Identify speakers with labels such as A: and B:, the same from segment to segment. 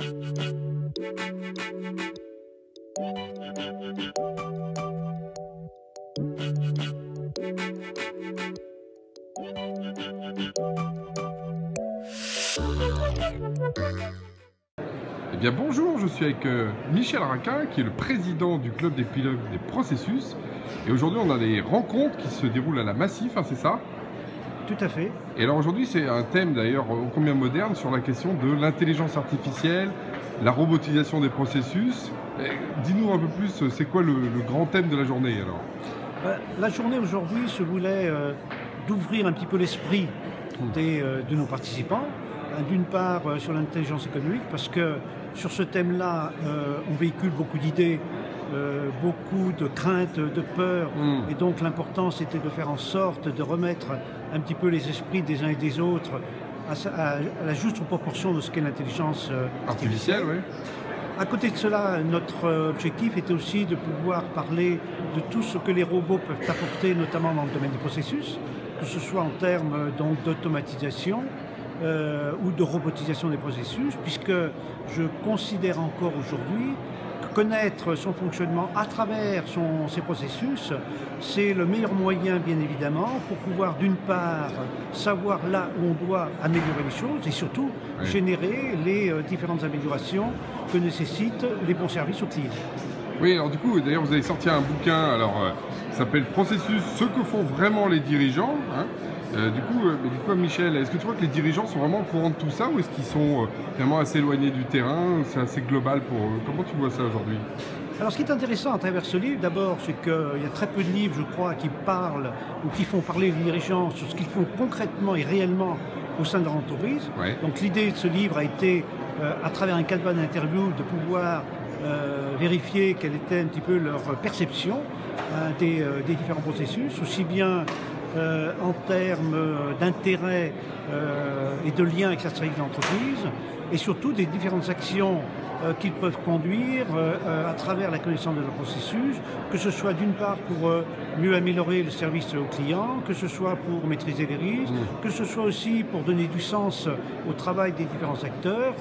A: Eh bien bonjour, je suis avec Michel Raquin qui est le président du club des pilotes des processus et aujourd'hui on a des rencontres qui se déroulent à la Massif, hein, c'est ça?
B: Tout à fait.
A: Et alors aujourd'hui c'est un thème d'ailleurs ô combien moderne sur la question de l'intelligence artificielle, la robotisation des processus. Dis-nous un peu plus, c'est quoi le grand thème de la journée alors?
B: La journée aujourd'hui se voulait d'ouvrir un petit peu l'esprit de nos participants. D'une part sur l'intelligence économique, parce que sur ce thème-là, on véhicule beaucoup d'idées, beaucoup de craintes, de peurs, et donc l'important c'était de faire en sorte de remettre un petit peu les esprits des uns et des autres à la juste proportion de ce qu'est l'intelligence artificielle.
A: Oui.
B: À côté de cela, notre objectif était aussi de pouvoir parler de tout ce que les robots peuvent apporter, notamment dans le domaine des processus, que ce soit en termes d'automatisation, ou de robotisation des processus, puisque je considère encore aujourd'hui que connaître son fonctionnement à travers ses processus, c'est le meilleur moyen, bien évidemment, pour pouvoir d'une part savoir là où on doit améliorer les choses et surtout générer les différentes améliorations que nécessitent les bons services aux clients.
A: Oui, alors du coup, d'ailleurs vous avez sorti un bouquin, alors ça s'appelle Processus, ce que font vraiment les dirigeants, hein. Du coup, Michel, est-ce que tu vois que les dirigeants sont vraiment au courant de tout ça ou est-ce qu'ils sont vraiment assez éloignés du terrain? C'est assez global pour eux. Comment tu vois ça aujourd'hui?
B: Alors ce qui est intéressant à travers ce livre, d'abord, c'est qu'il y a très peu de livres, je crois, qui parlent ou qui font parler les dirigeants sur ce qu'ils font concrètement et réellement au sein de leur entreprise. Ouais. Donc l'idée de ce livre a été, à travers un canevas d'interview, de pouvoir vérifier quelle était un petit peu leur perception des différents processus, aussi bien en termes d'intérêt et de lien avec la stratégie de l'entreprise, et surtout des différentes actions qu'ils peuvent conduire à travers la connaissance de leur processus, que ce soit d'une part pour mieux améliorer le service aux clients, que ce soit pour maîtriser les risques, que ce soit aussi pour donner du sens au travail des différents acteurs,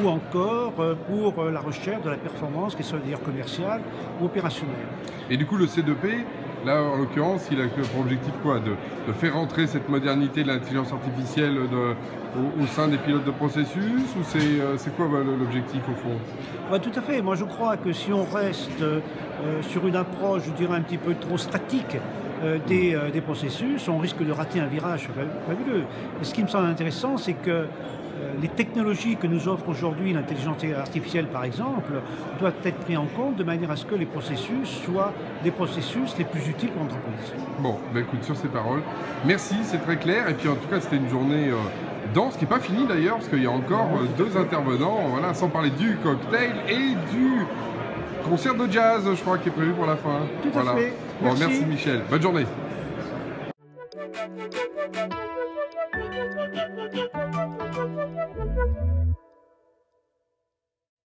B: ou encore pour la recherche de la performance, qu'elle soit d'ailleurs commerciale ou opérationnelle.
A: Et du coup, le C2P, là, en l'occurrence, il a pour objectif quoi? De faire entrer cette modernité de l'intelligence artificielle au sein des pilotes de processus? Ou c'est quoi l'objectif au fond?
B: Tout à fait. Moi, je crois que si on reste sur une approche, je dirais, un petit peu trop statique des processus, on risque de rater un virage fabuleux. Et ce qui me semble intéressant, c'est que les technologies que nous offre aujourd'hui l'intelligence artificielle, par exemple, doivent être prises en compte de manière à ce que les processus soient des processus les plus utiles pour l'entreprise.
A: Bon, écoute, sur ces paroles, merci, c'est très clair. Et puis en tout cas, c'était une journée dense, qui n'est pas finie d'ailleurs, parce qu'il y a encore deux intervenants, voilà, sans parler du cocktail et du concert de jazz, je crois, qui est prévu pour la fin.
B: Tout à fait.
A: Bon, merci Michel. Bonne journée.
C: Thank you.